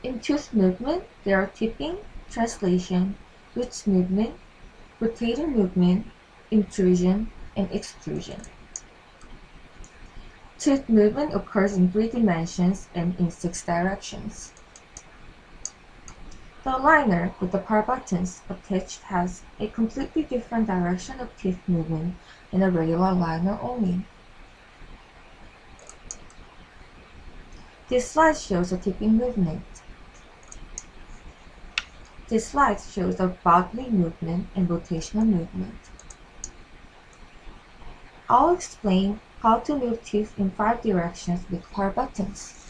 In tooth movement, there are tipping, translation, roots movement, rotator movement, intrusion, and extrusion. Tooth movement occurs in 3 dimensions and in 6 directions. The aligner with the PAR buttons attached has a completely different direction of tooth movement than a regular aligner only. This slide shows a tipping movement. This slide shows a bodily movement and rotational movement. I'll explain how to move teeth in 5 directions with PAR buttons.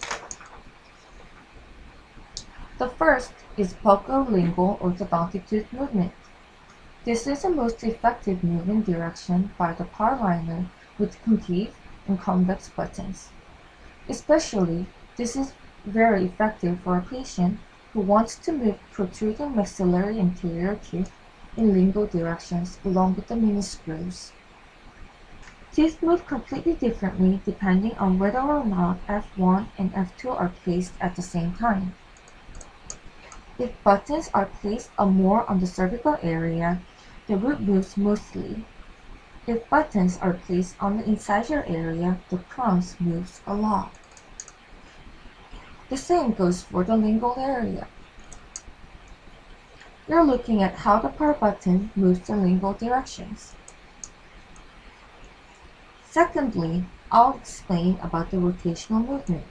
The first is buccolingual orthodontic tooth movement. This is the most effective movement direction by the PAR liner with concave and convex buttons. Especially, this is very effective for a patient who wants to move protruding maxillary anterior teeth in lingual directions along with the mini screws. Teeth move completely differently depending on whether or not F1 and F2 are placed at the same time. If buttons are placed more on the cervical area, the root moves mostly. If buttons are placed on the incisor area, the crowns moves a lot. The same goes for the lingual area. You're looking at how the PAR button moves the lingual directions. Secondly, I'll explain about the rotational movement.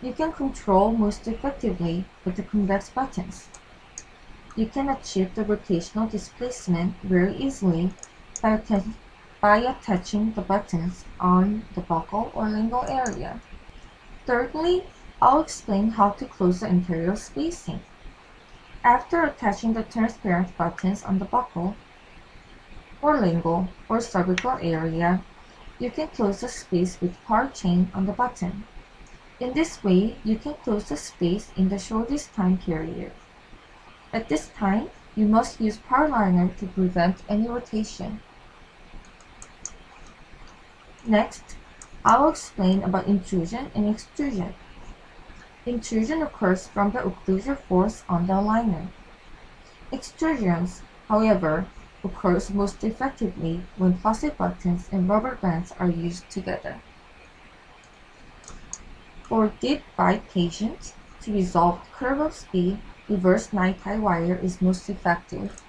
You can control most effectively with the convex buttons. You can achieve the rotational displacement very easily by attaching the buttons on the buccal or lingual area. Thirdly, I'll explain how to close the anterior spacing. After attaching the transparent buttons on the buccal, or lingual, or cervical area, you can close the space with PAR chain on the button. In this way, you can close the space in the shortest time period. At this time, you must use PAR liner to prevent any rotation. Next, I will explain about intrusion and extrusion. Intrusion occurs from the occlusal force on the aligner. Extrusions, however, occurs most effectively when plastic buttons and rubber bands are used together. For deep bite patients, to resolve curve of speed, reverse nine-tie wire is most effective.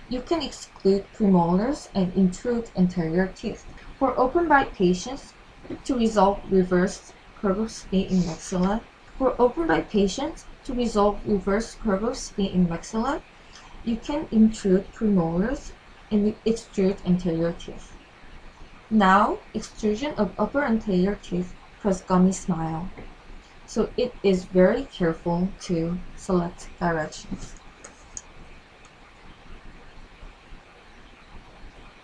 You can exclude premolars and intrude anterior teeth. For open bite patients, to resolve reverse curve of speed in maxilla, you can intrude premolars and extrude anterior teeth. Now, extrusion of upper anterior teeth cause gummy smile, so it is very careful to select directions.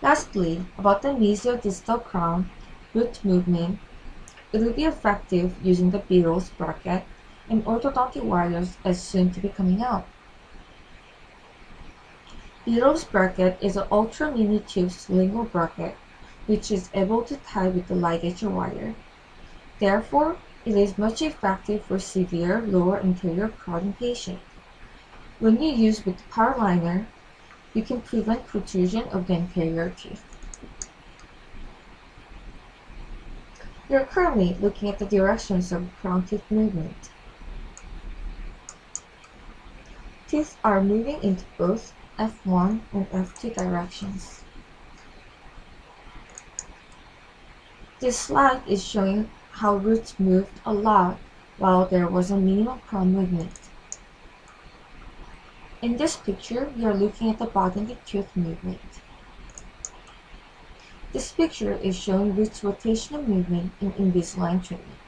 Lastly, about the mesial-distal crown root movement, it will be effective using the Beadle's bracket and orthodontic wires as soon to be coming out. Beadle's bracket is an ultra mini tube lingual bracket which is able to tie with the ligature wire. Therefore, it is much effective for severe lower anterior crowding patients. When you use with the PAR liner, you can prevent protrusion of the anterior teeth. We are currently looking at the directions of crown teeth movement. Teeth are moving into both F1 and F2 directions. This slide is showing how roots moved a lot while there was a minimal crown movement. In this picture, we are looking at the bodily tooth movement. This picture is showing roots rotational movement in Invisalign treatment.